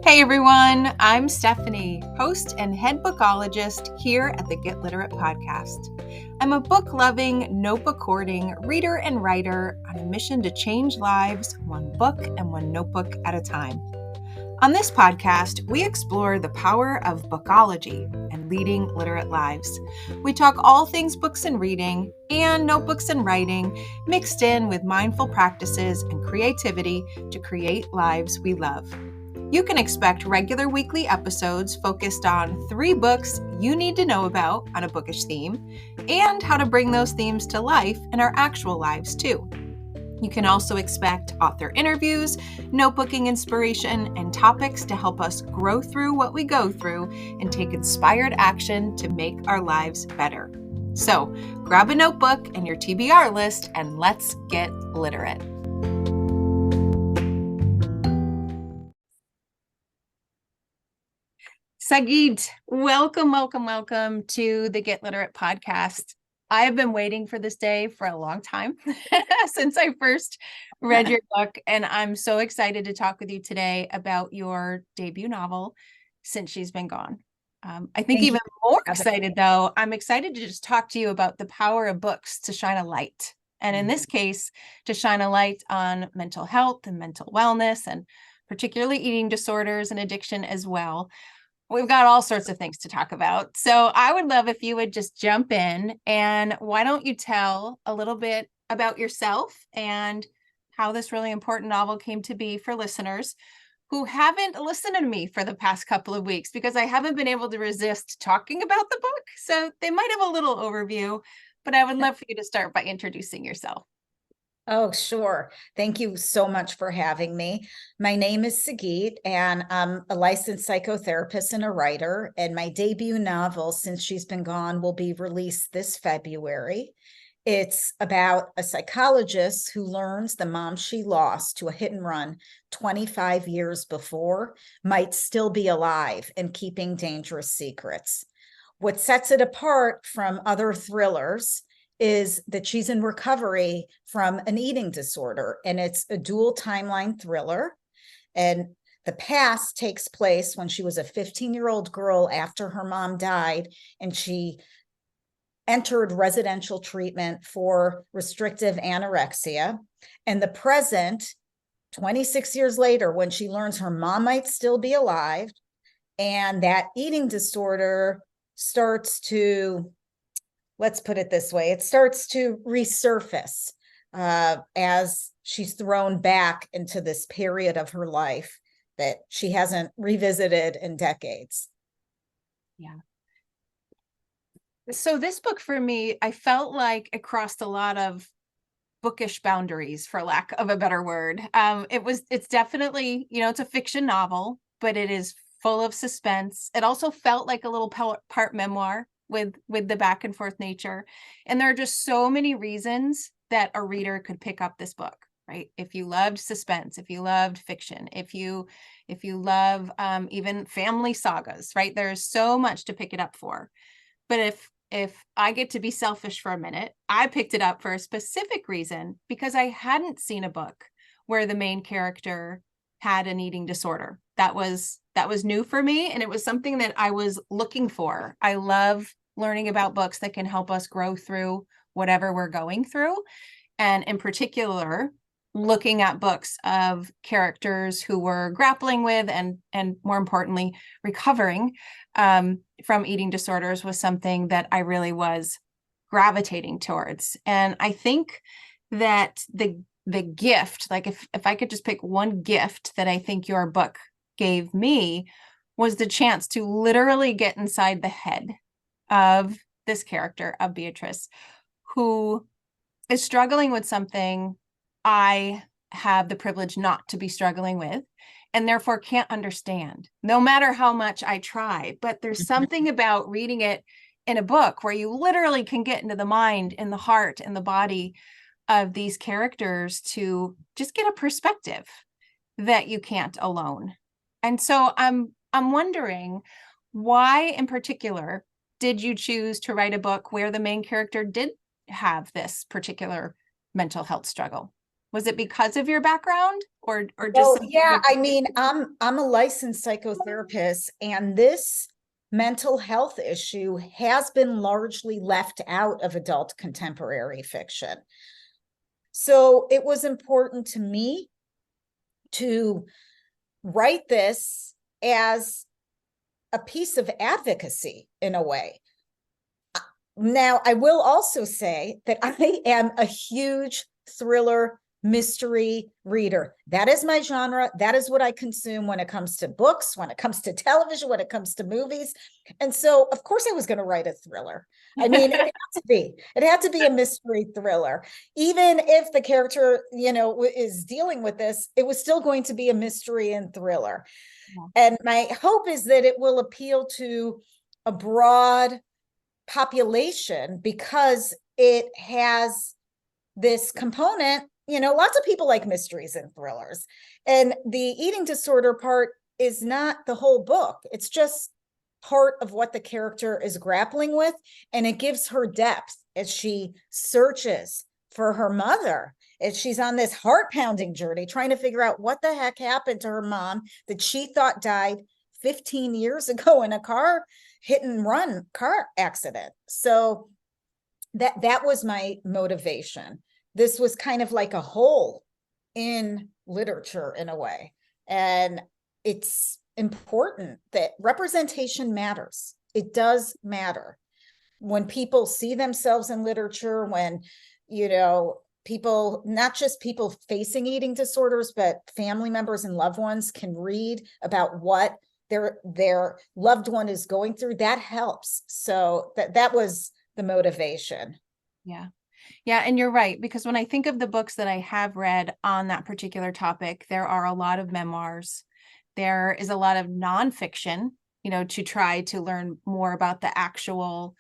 Hey everyone, I'm Stephanie, host and head bookologist here at the Get Literate podcast. I'm a book-loving, notebook-hoarding reader and writer on a mission to change lives one book and one notebook at a time. On this podcast, we explore the power of bookology and leading literate lives. We talk all things books and reading and notebooks and writing, mixed in with mindful practices and creativity to create lives we love. You can expect regular weekly episodes focused on 3 books you need to know about on a bookish theme and how to bring those themes to life in our actual lives too. You can also expect author interviews, notebooking inspiration, and topics to help us grow through what we go through and take inspired action to make our lives better. So grab a notebook and your TBR list and let's get literate. Sagit, welcome to the Get Literate podcast. I have been waiting for this day for a long time since I first read your book, and I'm so excited to talk with you today about your debut novel, Since She's Been Gone. I think even more excited, though, I'm excited to just talk to you about the power of books to shine a light. And in this case, to shine a light on mental health and mental wellness, and particularly eating disorders and addiction as well. We've got all sorts of things to talk about. So I would love if you would just jump in, and why don't you tell a little bit about yourself and how this really important novel came to be for listeners who haven't listened to me for the past couple of weeks, because I haven't been able to resist talking about the book. So they might have a little overview, but I would love for you to start by introducing yourself. Oh, sure. Thank you so much for having me. My name is Sagit, and I'm a licensed psychotherapist and a writer. And my debut novel, Since She's Been Gone, will be released this February. It's about a psychologist who learns the mom she lost to a hit and run 25 years before might still be alive and keeping dangerous secrets. What sets it apart from other thrillers is that she's in recovery from an eating disorder, and it's a dual timeline thriller. And the past takes place when she was a 15-year-old girl after her mom died, and she entered residential treatment for restrictive anorexia. And the present, 26 years later, when she learns her mom might still be alive, and that eating disorder starts to, let's put it this way, it starts to resurface as she's thrown back into this period of her life that she hasn't revisited in decades. Yeah. So this book for me, I felt like it crossed a lot of bookish boundaries, for lack of a better word. It's definitely, it's a fiction novel, but it is full of suspense. It also felt like a little part memoir with the back and forth nature. And there are just so many reasons that a reader could pick up this book, right? If you loved suspense, if you loved fiction, if you love even family sagas, right? There's so much to pick it up for. But if I get to be selfish for a minute, I picked it up for a specific reason, because I hadn't seen a book where the main character had an eating disorder. That was new for me, and it was something that I was looking for. I love learning about books that can help us grow through whatever we're going through, and in particular, looking at books of characters who were grappling with and more importantly, recovering from eating disorders was something that I really was gravitating towards. And I think that the gift, like if I could just pick one gift that I think your book gave me, was the chance to literally get inside the head of this character, of Beatrice, who is struggling with something I have the privilege not to be struggling with, and therefore can't understand, no matter how much I try. But there's something about reading it in a book where you literally can get into the mind and the heart and the body of these characters to just get a perspective that you can't alone. And so I'm wondering, why in particular did you choose to write a book where the main character did have this particular mental health struggle? Was it because of your background or just Well, something yeah, that I mean, I'm a licensed psychotherapist, and this mental health issue has been largely left out of adult contemporary fiction. So it was important to me to write this as a piece of advocacy in a way. Now, I will also say that I am a huge thriller mystery reader. That is my genre. That is what I consume when it comes to books, when it comes to television, when it comes to movies. And so, of course, I was going to write a thriller. I mean, it had to be. It had to be a mystery thriller. Even if the character, is dealing with this, it was still going to be a mystery and thriller. Yeah. And my hope is that it will appeal to a broad population because it has this component. Lots of people like mysteries and thrillers, and the eating disorder part is not the whole book. It's just part of what the character is grappling with, and it gives her depth as she searches for her mother, as she's on this heart-pounding journey trying to figure out what the heck happened to her mom that she thought died 15 years ago in a car hit and run car accident. So that was my motivation. This was kind of like a hole in literature in a way. And it's important that representation matters. It does matter. When people see themselves in literature, when, people, not just people facing eating disorders, but family members and loved ones can read about what their loved one is going through, that helps. So that was the motivation. Yeah. Yeah, and you're right, because when I think of the books that I have read on that particular topic, there are a lot of memoirs. There is a lot of nonfiction, to try to learn more about the actual,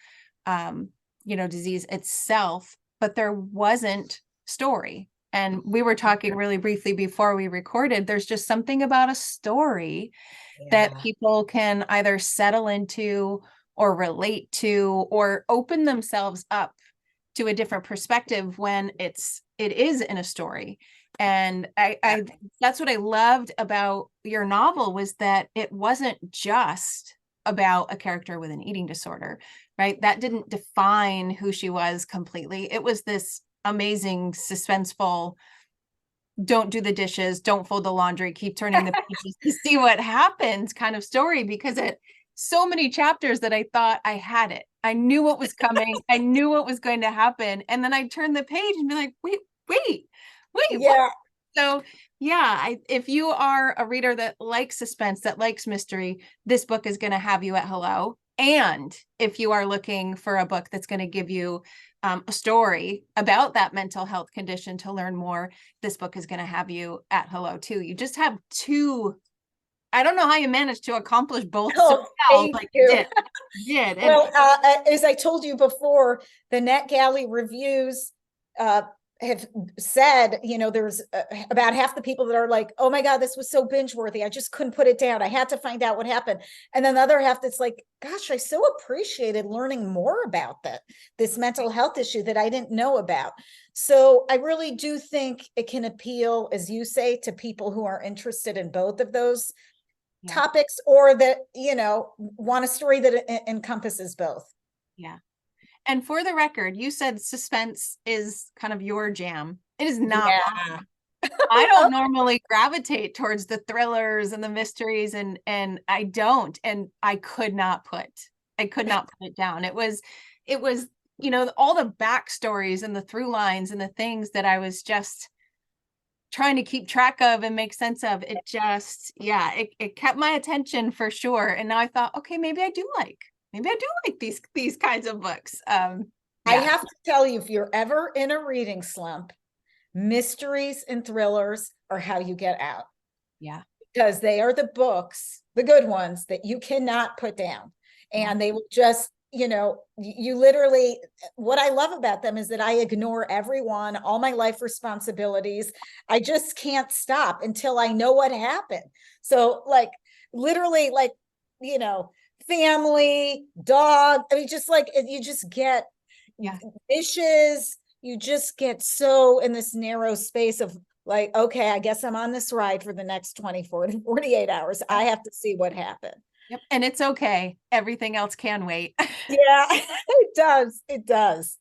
disease itself, but there wasn't story. And we were talking really briefly before we recorded, there's just something about a story that Yeah. people can either settle into or relate to or open themselves up to a different perspective when it is in a story. And I that's what I loved about your novel, was that it wasn't just about a character with an eating disorder, right? That didn't define who she was completely. It was this amazing, suspenseful, don't do the dishes, don't fold the laundry, keep turning the pages to see what happens kind of story, because it so many chapters that I thought I had it. I knew what was coming. I knew what was going to happen. And then I'd turn the page and be like, wait, what? Yeah. So yeah, if you are a reader that likes suspense, that likes mystery, this book is going to have you at hello. And if you are looking for a book that's going to give you a story about that mental health condition to learn more, this book is going to have you at hello too. You just have two. I don't know how you managed to accomplish both so Oh, well, thank but you you. did. You did. And Well, as I told you before, the NetGalley reviews have said, there's about half the people that are like, oh my God, this was so binge worthy. I just couldn't put it down. I had to find out what happened. And then the other half that's like, gosh, I so appreciated learning more about this mental health issue that I didn't know about. So I really do think it can appeal, as you say, to people who are interested in both of those yeah, topics, or that, want a story that encompasses both. yeah. And for the record, you said suspense is kind of your jam. It is not Yeah. mine. I don't normally gravitate towards the thrillers and the mysteries, and I don't. And I could not put it down. It was, all the backstories and the through lines and the things that I was just trying to keep track of and make sense of. It just, yeah, it kept my attention for sure. And now I thought, okay, maybe I do like these kinds of books. I Yeah, have to tell you, if you're ever in a reading slump, mysteries and thrillers are how you get out, yeah, because they are the books, the good ones that you cannot put down. yeah, And they will just, you literally, what I love about them is that I ignore everyone, all my life responsibilities. I just can't stop until I know what happened. So like literally like, family, dog, I mean, just like you just get yeah, dishes, you just get so in this narrow space of like, okay, I guess I'm on this ride for the next 24 to 48 hours. I have to see what happened. Yep. And it's okay. Everything else can wait. Yeah, it does. It does.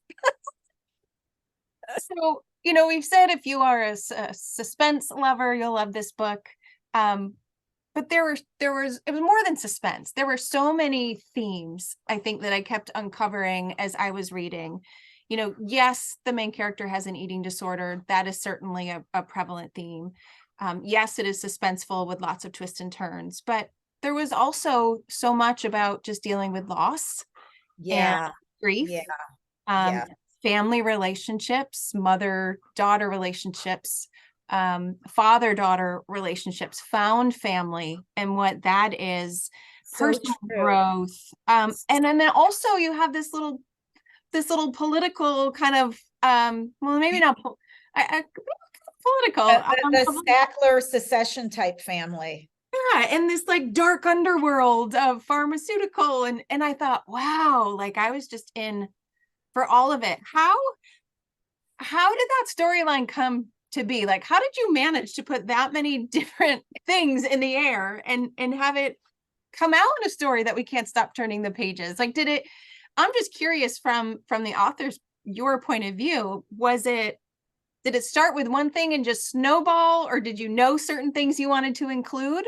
So, we've said if you are a suspense lover, you'll love this book. But it was more than suspense. There were so many themes, I think, that I kept uncovering as I was reading. Yes, the main character has an eating disorder. That is certainly a prevalent theme. Yes, it is suspenseful with lots of twists and turns, but there was also so much about just dealing with loss and Yeah. grief, Yeah. um, Yeah. family relationships, mother-daughter relationships, father-daughter relationships, found family, and what that is, So personal true. growth. And then also you have this little political kind of, well, maybe not political, The Sackler secession type family. yeah, and this like dark underworld of pharmaceutical, and I thought, wow, like I was just in for all of it. How did that storyline come to be? Like, how did you manage to put that many different things in the air and have it come out in a story that we can't stop turning the pages? Like, I'm just curious from the author's, your point of view, did it start with one thing and just snowball, or did you know certain things you wanted to include?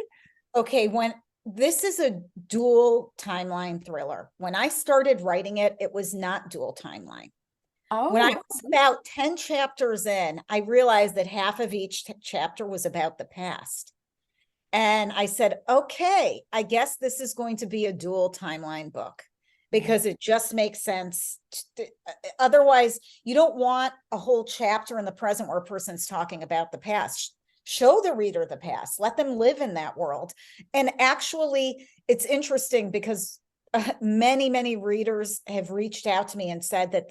Okay, when this is a dual timeline thriller. When I started writing it, it was not dual timeline. When I Oh, was about 10 chapters in, I realized that half of each chapter was about the past. And I said, okay, I guess this is going to be a dual timeline book because it just makes sense. Otherwise, you don't want a whole chapter in the present where a person's talking about the past. Show the reader the past, let them live in that world. And actually, it's interesting because many readers have reached out to me and said that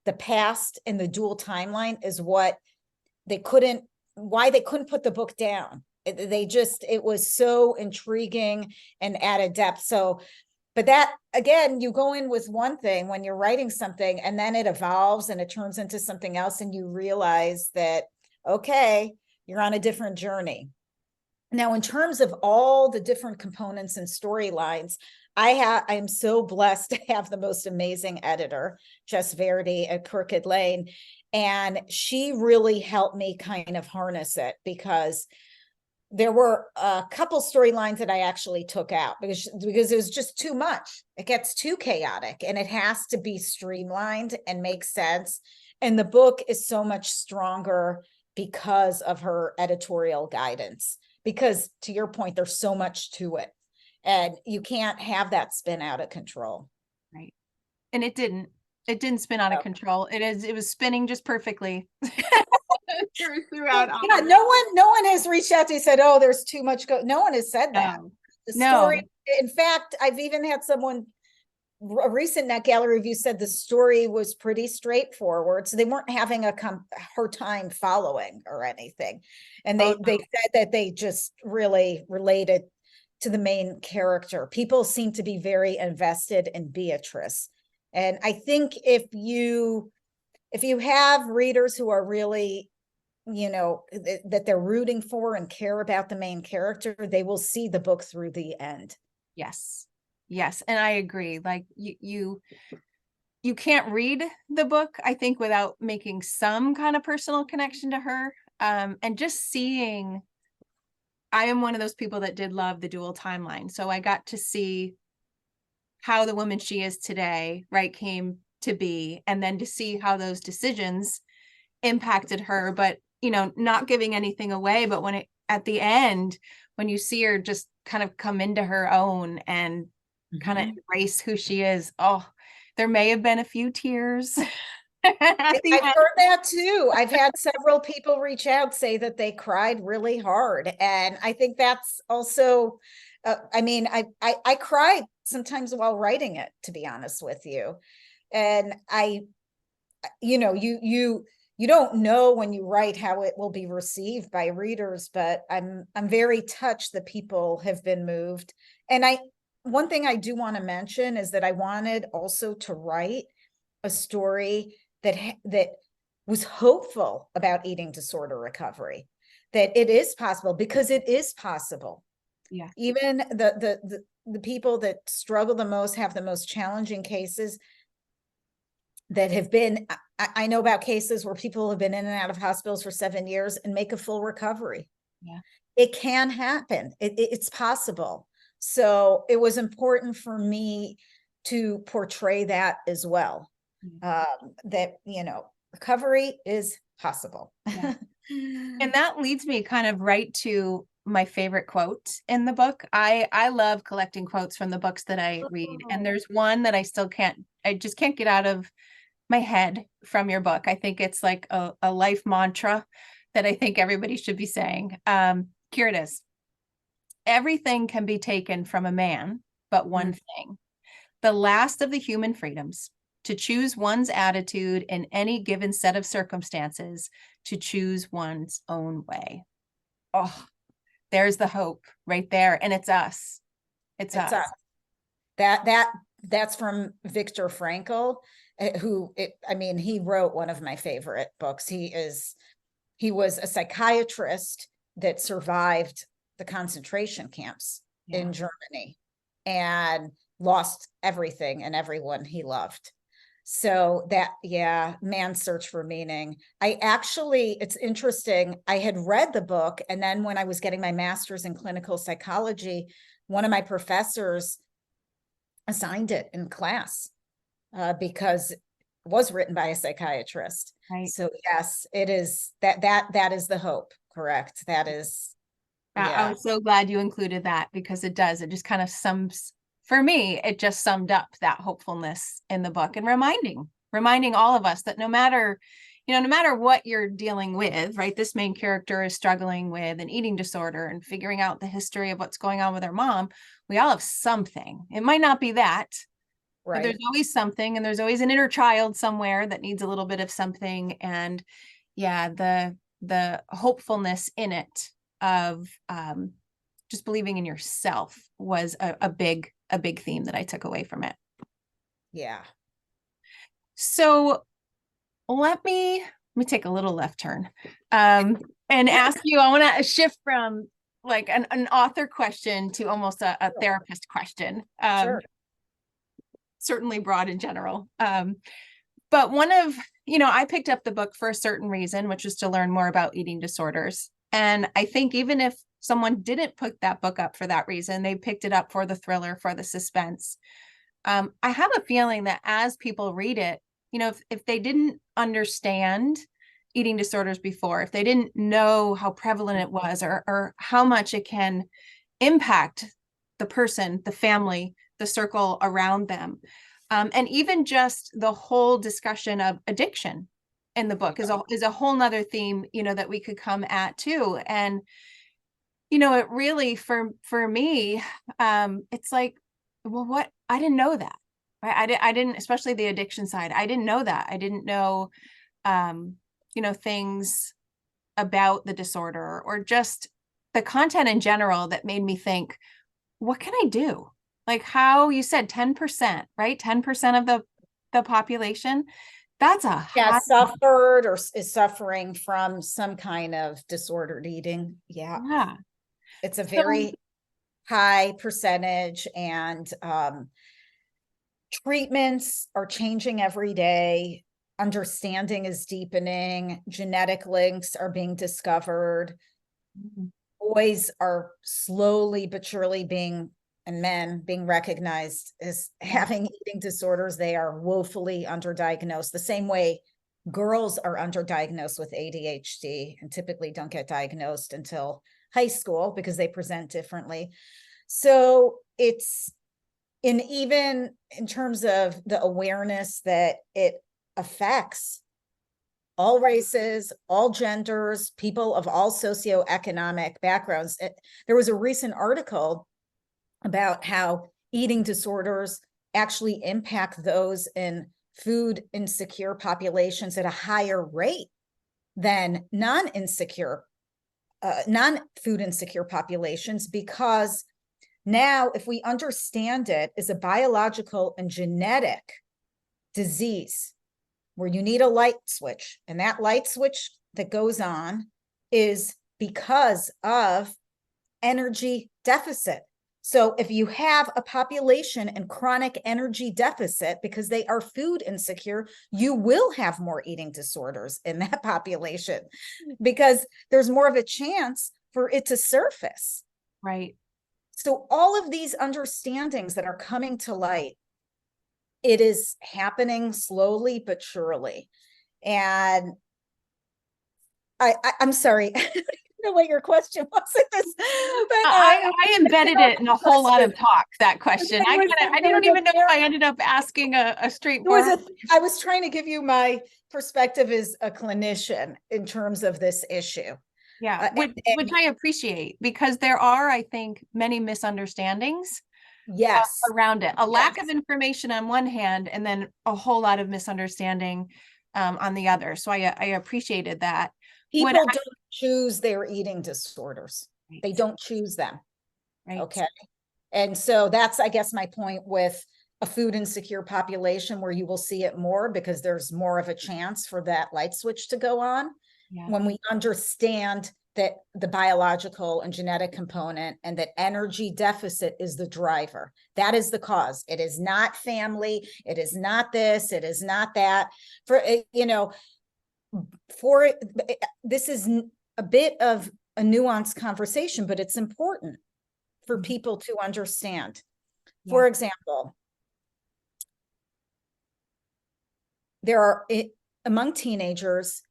the past and the dual timeline is what why they couldn't put the book down. It was so intriguing and added depth. So, but that again, you go in with one thing when you're writing something and then it evolves and it turns into something else and you realize that, okay, you're on a different journey. Now, in terms of all the different components and storylines, I am so blessed to have the most amazing editor, Jess Verdi at Crooked Lane. And she really helped me kind of harness it because there were a couple storylines that I actually took out because it was just too much. It gets too chaotic and it has to be streamlined and make sense. And the book is so much stronger because of her editorial guidance. Because to your point, there's so much to it. And you can't have that spin out of control. right. And it didn't spin out of control. It was spinning just perfectly throughout all Yeah, of it. no one has reached out to you and said, oh, there's too much no one has said that. No, The no, story, in fact, I've even had someone, a recent Net Gallery review said the story was pretty straightforward. So they weren't having a hard time following or anything. And oh, they said that they just really related to the main character. People seem to be very invested in Beatrice. And I think if you have readers who are really, that they're rooting for and care about the main character, they will see the book through the end. yes, yes, and I agree. Like you can't read the book, I think, without making some kind of personal connection to her. And just seeing, I am one of those people that did love the dual timeline. So I got to see how the woman she is today, right, came to be, and then to see how those decisions impacted her, but not giving anything away. But at the end, when you see her just kind of come into her own and kind of embrace who she is, oh, there may have been a few tears at the I've end. heard that too. I've had several people reach out, say that they cried really hard. And I think that's also, I cried sometimes while writing it, to be honest with you. And you don't know when you write how it will be received by readers, but I'm very touched that people have been moved. And one thing I do want to mention is that I wanted also to write a story that was hopeful about eating disorder recovery, that it is possible, because it is possible. Yeah. Even the people that struggle the most, have the most challenging cases, that have been, I know about cases where people have been in and out of hospitals for 7 years and make a full recovery. Yeah. It can happen. It's possible. So it was important for me to portray that as well. That, recovery is possible. Yeah. And that leads me kind of right to my favorite quote in the book. I love collecting quotes from the books that I read. And there's one that I just can't get out of my head from your book. I think it's like a life mantra that I think everybody should be saying. Here it is. Everything can be taken from a man, but one thing, the last of the human freedoms, to choose one's attitude in any given set of circumstances, to choose one's own way. Oh, there's the hope right there. And it's us. It's us. That's from Viktor Frankl, he wrote one of my favorite books. He was a psychiatrist that survived the concentration camps in Germany and lost everything and everyone he loved. So Man's Search for Meaning. It's interesting. I had read the book, and then when I was getting my master's in clinical psychology, one of my professors assigned it in class because it was written by a psychiatrist. Right. So yes, it is that is the hope. Correct. That is. I was so glad you included that, because it just kind of for me, it just summed up that hopefulness in the book, and reminding all of us that no matter what you're dealing with, right? This main character is struggling with an eating disorder and figuring out the history of what's going on with her mom. We all have something. It might not be that, right, but there's always something, and there's always an inner child somewhere that needs a little bit of something. And the hopefulness in it of just believing in yourself was a big theme that I took away from it. Yeah. So let me take a little left turn and ask you, I want to shift from like an author question to almost a therapist question. Sure. Certainly broad in general. But I picked up the book for a certain reason, which was to learn more about eating disorders. And I think even if someone didn't pick that book up for that reason, they picked it up for the thriller, for the suspense. I have a feeling that as people read it, if they didn't understand eating disorders before, if they didn't know how prevalent it was, or how much it can impact the person, the family, the circle around them, and even just the whole discussion of addiction in the book is a whole nother theme, that we could come at too. And it really, for me, it's like, well, what, I didn't know that, right? I didn't, especially the addiction side. I didn't know that. I didn't know, things about the disorder, or just the content in general, that made me think, what can I do? Like how you said, 10%, right? 10% of the population. That's a high suffered or is suffering from some kind of disordered eating. Yeah. It's a very high percentage, and treatments are changing every day. Understanding is deepening. Genetic links are being discovered. Boys are slowly but surely and men being recognized as having eating disorders. They are woefully underdiagnosed, the same way girls are underdiagnosed with ADHD and typically don't get diagnosed until high school because they present differently. So even in terms of the awareness that it affects all races, all genders, people of all socioeconomic backgrounds. There was a recent article about how eating disorders actually impact those in food insecure populations at a higher rate than non-food insecure populations, because now, if we understand it as a biological and genetic disease, where you need a light switch. And that light switch that goes on is because of energy deficit. So if you have a population in chronic energy deficit because they are food insecure, you will have more eating disorders in that population because there's more of a chance for it to surface. Right. So all of these understandings that are coming to light, it is happening slowly but surely. And I'm sorry. I don't know what your question was at this, but I embedded it in a whole lot of talk, that question. I don't even know if I ended up asking a straightforward. I was trying to give you my perspective as a clinician in terms of this issue. Yeah, which I appreciate, because there are, I think, many misunderstandings around it. A lack of information on one hand, and then a whole lot of misunderstanding on the other. So I appreciated that. People don't choose their eating disorders. Right. They don't choose them. Right. Okay. And so that's, I guess, my point with a food insecure population, where you will see it more because there's more of a chance for that light switch to go on. Yeah. When we understand that the biological and genetic component and that energy deficit is the driver. That is the cause. It is not family. It is not this. It is not that. This is a bit of a nuanced conversation, but it's important for people to understand. Yeah. For example, there are, among teenagers,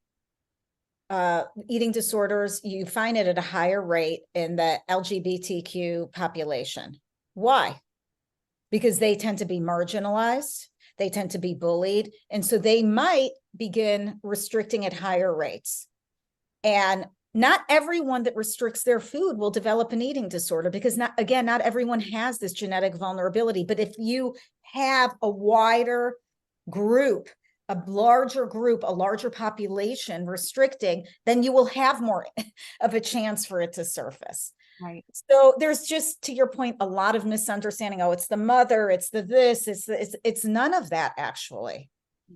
eating disorders, you find it at a higher rate in the LGBTQ population. Why? Because they tend to be marginalized, they tend to be bullied, and so they might begin restricting at higher rates. And not everyone that restricts their food will develop an eating disorder, because not everyone has this genetic vulnerability. But if you have a wider group, a larger population restricting, then you will have more of a chance for it to surface. Right. So there's just, to your point, a lot of misunderstanding. Oh, it's the mother, it's the this, it's none of that, actually.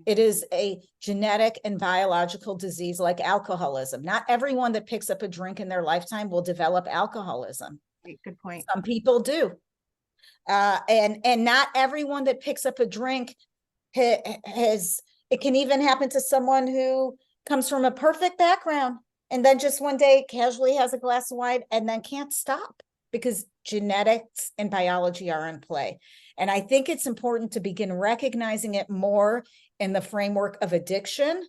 It is a genetic and biological disease like alcoholism. Not everyone that picks up a drink in their lifetime will develop alcoholism. Right, good point. Some people do. And not everyone that picks up a drink has, it can even happen to someone who comes from a perfect background and then just one day casually has a glass of wine and then can't stop, because genetics and biology are in play. And I think it's important to begin recognizing it more in the framework of addiction,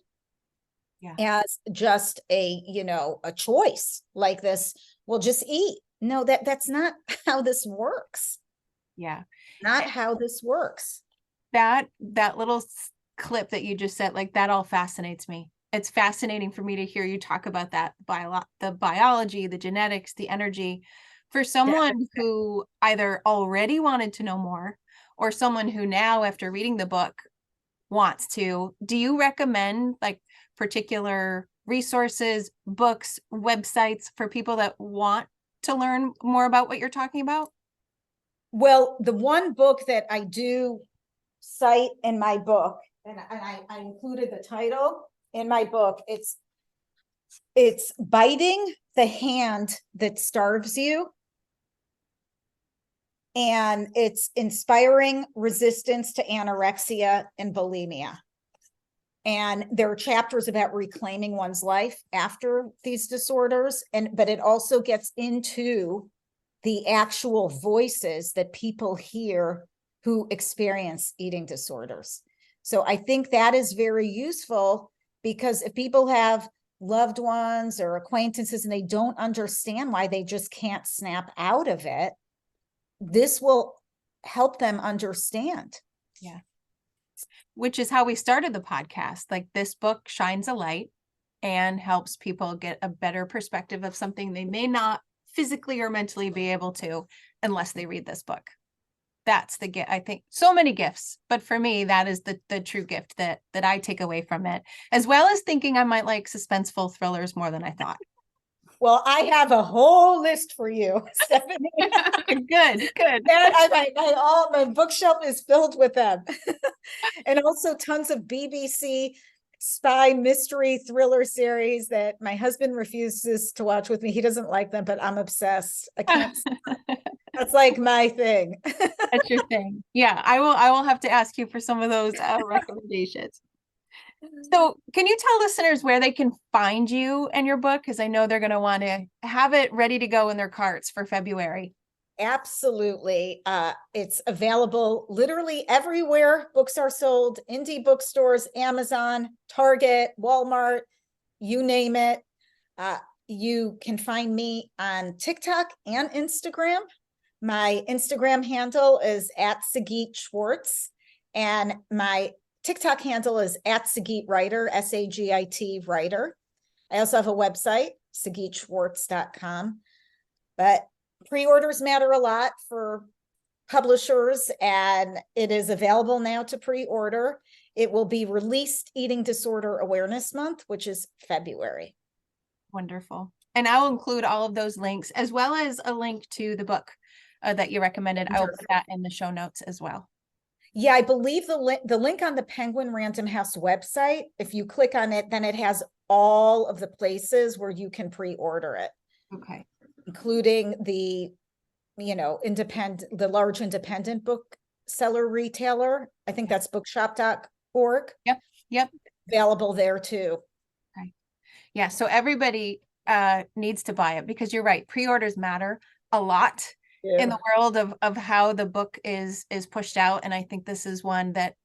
as just a choice like this. Well, just eat. No, that's not how this works. Yeah. Not how this works. That little clip that you just said, like, that all fascinates me. It's fascinating for me to hear you talk about that, the biology, the genetics, the energy, for someone who either already wanted to know more, or someone who now, after reading the book, wants to. Do you recommend like particular resources, books, websites for people that want to learn more about what you're talking about? Well, the one book that I do cite in my book, and I included the title in my book, it's Biting the Hand That Starves You. And it's Inspiring Resistance to Anorexia and Bulimia. And there are chapters about reclaiming one's life after these disorders, but it also gets into the actual voices that people hear who experience eating disorders. So I think that is very useful, because if people have loved ones or acquaintances and they don't understand why they just can't snap out of it, this will help them understand. Yeah. Which is how we started the podcast. Like, this book shines a light and helps people get a better perspective of something they may not physically or mentally be able to unless they read this book. That's the gift. I think so many gifts, but for me, that is the true gift that I take away from it, as well as thinking I might like suspenseful thrillers more than I thought. Well, I have a whole list for you, Stephanie. Good. My bookshelf is filled with them. And also tons of BBC spy mystery thriller series that my husband refuses to watch with me. He doesn't like them, but I'm obsessed. I can't. That's like my thing. That's your thing. Yeah, I will have to ask you for some of those recommendations. So, can you tell listeners where they can find you and your book? Because I know they're going to want to have it ready to go in their carts for February. Absolutely. It's available literally everywhere books are sold, indie bookstores, Amazon, Target, Walmart, you name it. You can find me on TikTok and Instagram. My Instagram handle is at Sagit Schwartz, and my TikTok handle is at Sagit Writer, SAGIT Writer. I also have a website, sagitschwartz.com. But pre-orders matter a lot for publishers, and it is available now to pre-order. It will be released Eating Disorder Awareness Month, which is February. Wonderful. And I'll include all of those links, as well as a link to the book that you recommended. I will put that in the show notes as well. Yeah, I believe the link on the Penguin Random House website, if you click on it, then it has all of the places where you can pre-order it. Okay. Including the, the large independent bookseller retailer. I think that's bookshop.org. Yep. Available there too. Okay. Yeah, so everybody needs to buy it, because you're right. Pre-orders matter a lot in the world of how the book is pushed out. And I think this is one that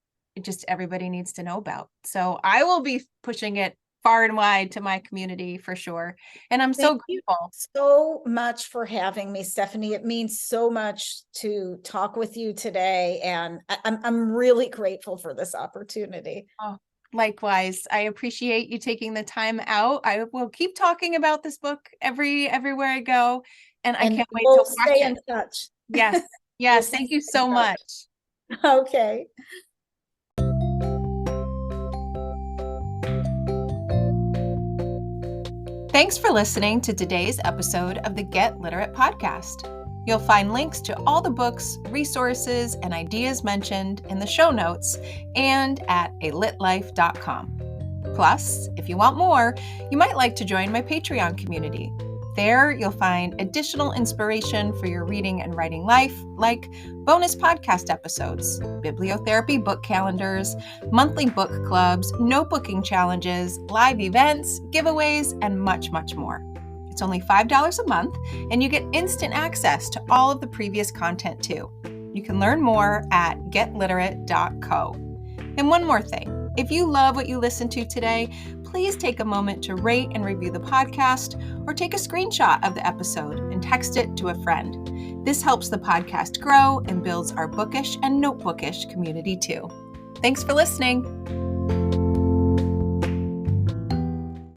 just everybody needs to know about. So I will be pushing it far and wide to my community for sure. And I'm so grateful. So much for having me, Stephanie. It means so much to talk with you today. And I'm really grateful for this opportunity. Oh, likewise. I appreciate you taking the time out. I will keep talking about this book everywhere I go. And I can't wait to watch stay in touch. Yes. Yes. Thank you so much. Okay. Thanks for listening to today's episode of the Get Literate podcast. You'll find links to all the books, resources, and ideas mentioned in the show notes and at alitlife.com. Plus, if you want more, you might like to join my Patreon community. There, you'll find additional inspiration for your reading and writing life, like bonus podcast episodes, bibliotherapy book calendars, monthly book clubs, notebooking challenges, live events, giveaways, and much, much more. It's only $5 a month, and you get instant access to all of the previous content too. You can learn more at getliterate.co. And one more thing. If you love what you listened to today, please take a moment to rate and review the podcast, or take a screenshot of the episode and text it to a friend. This helps the podcast grow and builds our bookish and notebookish community too. Thanks for listening.